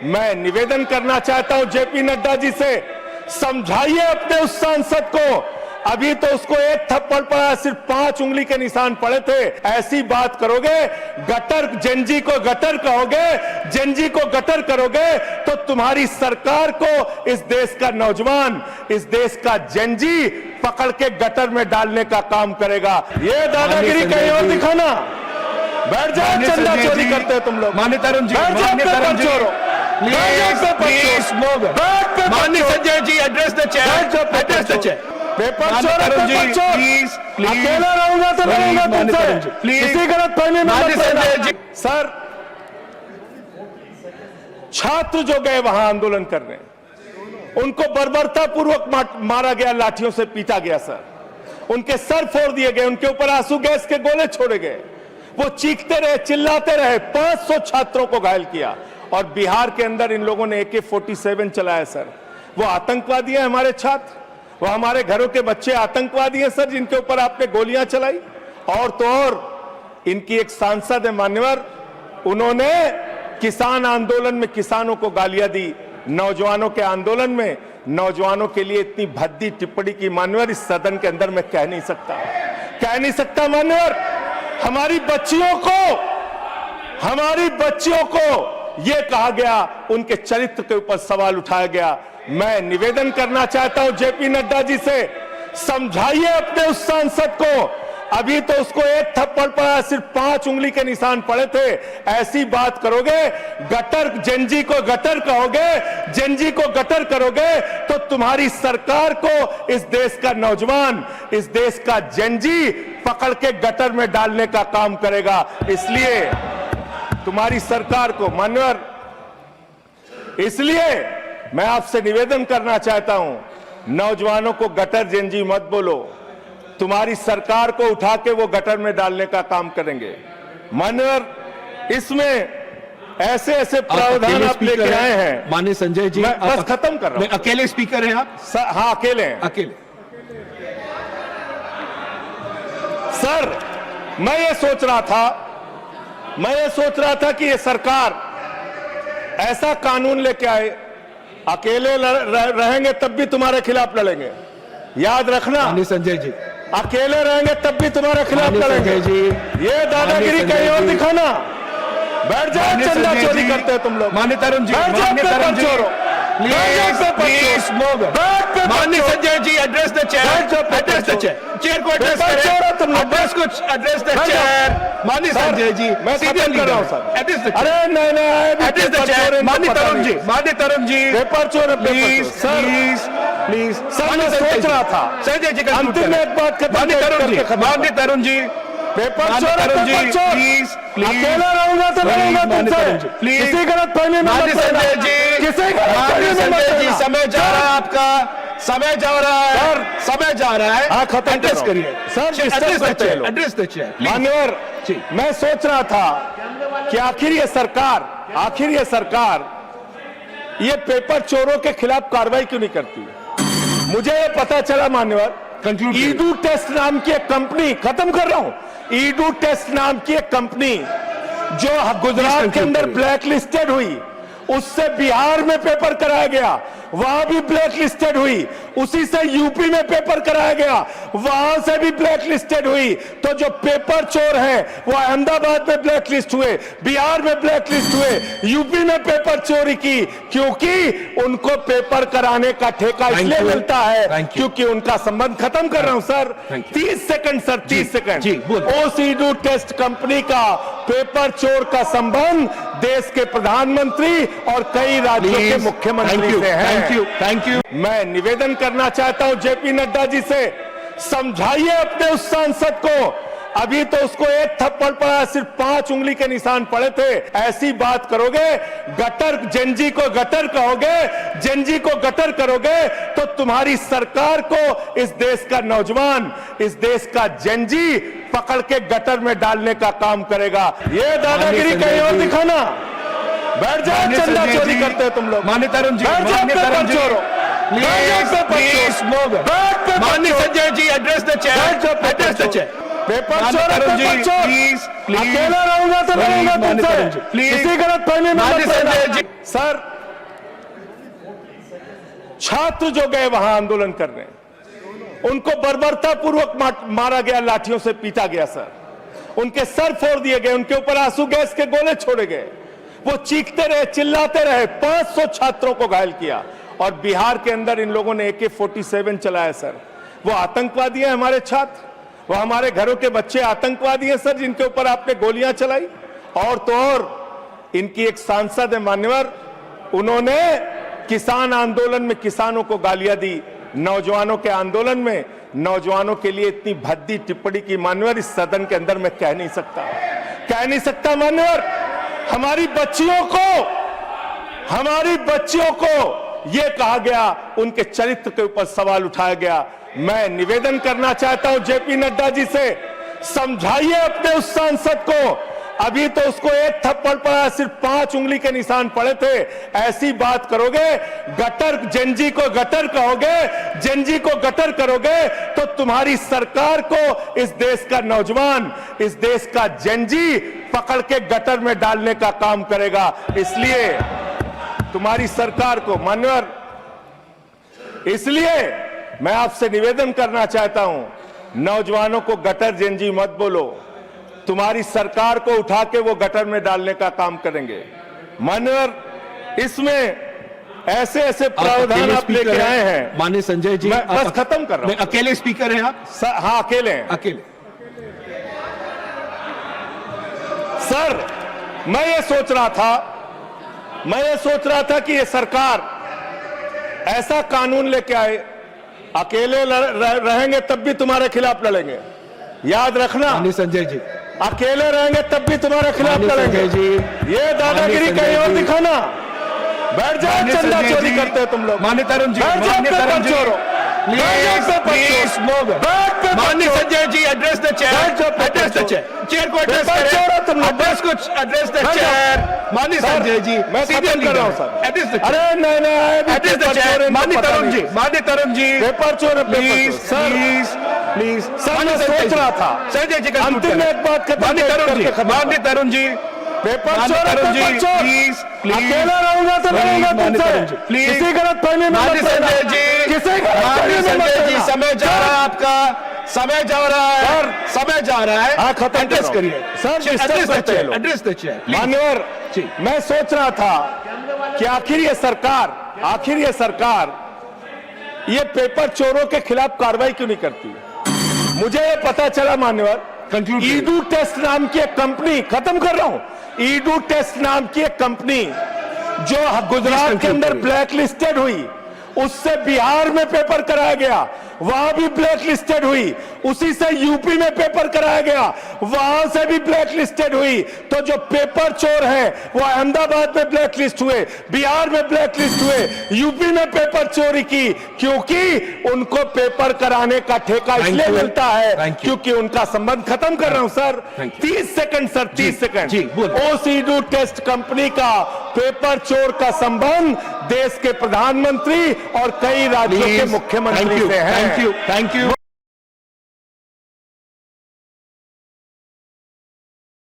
मैं निवेदन करना चाहता हूं जेपी नड्डा जी से, समझाइए अपने उस सांसद को। अभी तो उसको एक थप्पड़ पड़ा, सिर्फ 5 उंगली के निशान पड़े थे। ऐसी बात करोगे, गटर जेनजी को गटर कहोगे, जेनजी को गटर करोगे, तो तुम्हारी सरकार को इस देश का नौजवान, इस देश का जेनजी पकड़ के गटर में डालने का काम करेगा। ये दादागिरी कहीं और दिखाना। बैठ जाओ, चंदा चोरी करते हो तुम लोग। माननीय तरुण जी, बैठ जाओ, पेपर चोरो। माननीय Sanjay ji, address the chair, address the chair. Paper चोर, पेपर चोर। अकेला रहूंगा तो रहूंगा तुमसे, किसी गलत फहमी में मत रहना। सर, छात्र जो गए वहां आंदोलन करने, उनको बर्बरता पूर्वक मारा गया, लाठियों से पीटा गया सर, उनके सर फोड़ दिए गए, उनके ऊपर आंसू गैस के गोले छोड़े गए, वो चीखते रहे, चिल्लाते रहे। 500 छात्रों को घायल किया। और बिहार के अंदर इन लोगों ने AK-47 चलाया सर। वो आतंकवादी है हमारे छात्र, वो हमारे घरों के बच्चे आतंकवादी हैं सर, जिनके ऊपर आपने गोलियां चलाई। और तो और इनकी एक सांसद है मान्यवर, उन्होंने किसान आंदोलन में किसानों को गालियां दी, नौजवानों के आंदोलन में नौजवानों के लिए इतनी भद्दी टिप्पणी की मान्यवर, इस सदन के अंदर मैं कह नहीं सकता मान्यवर। हमारी बच्चियों को यह कहा गया, उनके चरित्र के ऊपर सवाल उठाया गया। मैं निवेदन करना चाहता हूं जेपी नड्डा जी से, समझाइए अपने उस सांसद को। अभी तो उसको एक थप्पड़ पड़ा, सिर्फ 5 उंगली के निशान पड़े थे। ऐसी बात करोगे, गटर जेनजी को गटर कहोगे, जेनजी को गटर करोगे, तो तुम्हारी सरकार को इस देश का नौजवान, इस देश का जेनजी पकड़ के गटर में डालने का काम करेगा। इसलिए तुम्हारी सरकार को मान्यवर, इसलिए मैं आपसे निवेदन करना चाहता हूं, नौजवानों को गटर जेनजी मत बोलो। तुम्हारी सरकार को उठा के वो गटर में डालने का काम करेंगे मान्यवर। इसमें ऐसे प्रावधान आप लेके आए हैं। माननीय संजय जी, मैं बस खत्म कर रहा हूं। अकेले स्पीकर हैं आप? हाँ, अकेले हैं। अकेले। सर, मैं ये सोच रहा था कि ये सरकार ऐसा कानून लेके आए, अकेले रहेंगे तब भी तुम्हारे खिलाफ लड़ेंगे, याद रखना। माननीय संजय जी, अकेले रहेंगे तब भी तुम्हारे खिलाफ लड़ेंगे। ये दादागिरी कहीं और दिखाना। बैठ जाओ, चंदा चोरी करते हो तुम लोग। माननीय तरुण जी, माननीय Sanjay ji, address the chair, address the chair. Chair को एड्रेस करें, एड्रेस द चेयर। माननीय संजय जी, मैं सीरियल कर रहा हूं सर। अरे नहीं, एड्रेस द चेयर। माननीय तरुण जी, पेपर चोर, प्लीज सर, मैं सोच रहा था संजय जी, अंतिम में एक बात माननीय तरुण जी, पेपर चोर, प्लीज अकेला रहूंगा तो रहूंगा तुमसे, किसी गलत फहमी में मत रहना। संजय जी, समय जा रहा है आपका, समय जा रहा है। हाँ, खत्म एड्रेस करिए सर, एड्रेस द चेयर। मान्यवर, मैं सोच रहा था कि आखिर ये सरकार ये पेपर चोरों के खिलाफ कार्रवाई क्यों नहीं करती। मुझे ये पता चला मान्यवर, ईडू टेस्ट नाम की एक कंपनी, खत्म कर रहा हूं, ईडू टेस्ट नाम की एक कंपनी जो गुजरात के अंदर ब्लैक लिस्टेड हुई, उससे बिहार में पेपर कराया गया, वहां भी ब्लैक लिस्टेड हुई। उसी से यूपी में पेपर कराया गया, वहां से भी ब्लैक लिस्टेड हुई। तो जो पेपर चोर हैं वो अहमदाबाद में ब्लैक लिस्ट हुए, बिहार में ब्लैक लिस्ट हुए, यूपी में पेपर चोरी की, क्योंकि उनको पेपर कराने का ठेका इसलिए मिलता है क्योंकि उनका संबंध, खत्म कर रहा हूं सर, 30 सेकंड सर, 30 सेकंड। उस ईडू टेस्ट कंपनी का पेपर चोर का संबंध देश के प्रधानमंत्री और कई राज्यों के मुख्यमंत्री से है। Thank you. मैं निवेदन करना चाहता हूं जेपी नड्डा जी से, समझाइए अपने उस सांसद को। अभी तो उसको एक थप्पड़ पड़ा, सिर्फ 5 उंगली के निशान पड़े थे। ऐसी बात करोगे, गटर जेनजी को गटर कहोगे, जेनजी को गटर करोगे, तो तुम्हारी सरकार को इस देश का नौजवान, इस देश का जेनजी पकड़ के गटर में डालने का काम करेगा। ये दादागिरी कहीं और दिखाना। बैठ जाओ, चंदा चोरी करते हो तुम लोग। माननीय तरुण जी, पेपर चोरो, माननीय Sanjay ji, address the chair, address the chair. Paper माननीय चोर है, तरुण जी, पेपर चोर। प्लीज प्लीज अकेला रहूंगा तो रहूंगा माननीय तुमसे। तरुण जी, प्लीज। किसी गलत फहमी में माननीय मत संजय रहना। जी। सर, छात्र जो गए वहां आंदोलन करने, उनको बर्बरता पूर्वक मारा गया, लाठियों से पीटा गया सर, उनके सर फोड़ दिए गए, उनके ऊपर आंसू गैस के गोले छोड़े गए, वो चीखते रहे, चिल्लाते रहे, 500 छात्रों को घायल किया। और बिहार के अंदर इन लोगों ने AK-47 चलाया सर। वो आतंकवादी हैं हमारे छात्र, वो हमारे घरों के बच्चे आतंकवादी हैं सर, जिनके ऊपर आपने गोलियां चलाई। और तो और इनकी एक सांसद है मान्यवर, उन्होंने किसान आंदोलन में किसानों को गालियां दी, नौजवानों के आंदोलन में नौजवानों के लिए इतनी भद्दी टिप्पणी की मान्यवर, इस सदन के अंदर मैं कह नहीं सकता मान्यवर। हमारी बच्चियों को यह कहा गया, उनके चरित्र के ऊपर सवाल उठाया गया। मैं निवेदन करना चाहता हूं JP नड्डा जी से, समझाइए अपने उस सांसद को। अभी तो उसको एक थप्पड़ पड़ा, सिर्फ 5 उंगली के निशान पड़े थे। ऐसी बात करोगे, गटर जेनजी को गटर कहोगे, जेनजी को गटर करोगे, तो तुम्हारी सरकार को इस देश का नौजवान, इस देश का जेनजी पकड़ के गटर में डालने का काम करेगा। इसलिए तुम्हारी सरकार को मान्यवर, इसलिए मैं आपसे निवेदन करना चाहता हूं, नौजवानों को गटर जेनजी मत बोलो। तुम्हारी सरकार को उठा के वो गटर में डालने का काम करेंगे मान्यवर। इसमें ऐसे ऐसे प्रावधान आप लेके आए हैं। माननीय संजय जी, मैं बस खत्म कर रहा हूं। अकेले स्पीकर हैं आप? हाँ, अकेले हैं। अकेले। सर, मैं ये सोच रहा था कि ये सरकार ऐसा कानून लेके आए, अकेले रहेंगे तब भी तुम्हारे खिलाफ लड़ेंगे, याद रखना। माननीय संजय जी, अकेले रहेंगे तब भी तुम्हारे खिलाफ लड़ेंगे। ये दादागिरी कहीं और दिखाना। बैठ जाओ, चंदा चोरी करते हो तुम लोग। माननीय तरुण जी, बैठ जाओ, पेपर चोरो। माननीय Sanjay ji, address the chair, chair को एड्रेस करें, एड्रेस द चेयर। माननीय संजय जी, मैं खत्म कर रहा हूं सर। एड्रेस द अरे नहीं, एड्रेस द चेयर। माननीय तरुण जी, पेपर चोर, प्लीज प्लीज। सर, मैं सोच रहा था संजय जी, अंतिम में एक बात खत्म माननीय तरुण जी, पेपर चोर, प्लीज प्लीज। अकेला रहूंगा तो रहूंगा तुमसे। प्लीज। किसी गलत फहमी में माननीय मत रहना। संजय जी, किसी गलत माननीय फहमी में मत संजय जी, रहना। समय जा रहा है आपका, समय जा रहा है, समय जा रहा है। हाँ, खत्म एड्रेस करो। करिए सर, डिस्टर्ब करते हैं लोग। Address the chair. मान्यवर, जी। मैं सोच रहा था कि आखिर ये सरकार ये पेपर चोरों के खिलाफ कार्रवाई क्यों नहीं करती। मुझे ये पता चला मान्यवर, ईडू टेस्ट नाम की एक कंपनी, खत्म कर रहा हूं, ईडू टेस्ट नाम की एक कंपनी जो गुजरात के अंदर ब्लैक लिस्टेड हुई, उससे बिहार में पेपर कराया गया, वहां भी ब्लैक लिस्टेड हुई। उसी से यूपी में पेपर कराया गया, वहां से भी ब्लैक लिस्टेड हुई। तो जो पेपर चोर है वो अहमदाबाद में ब्लैक लिस्ट हुए, बिहार में ब्लैक लिस्ट हुए, यूपी में पेपर चोरी की, क्योंकि उनको पेपर कराने का ठेका इसलिए मिलता है क्योंकि उनका संबंध। खत्म कर रहा हूं सर, 30 सेकंड सर, 30 सेकंड। ओसीडू टेस्ट कंपनी का पेपर चोर का संबंध देश के प्रधानमंत्री और कई राज्यों के मुख्यमंत्री से है। Thank you.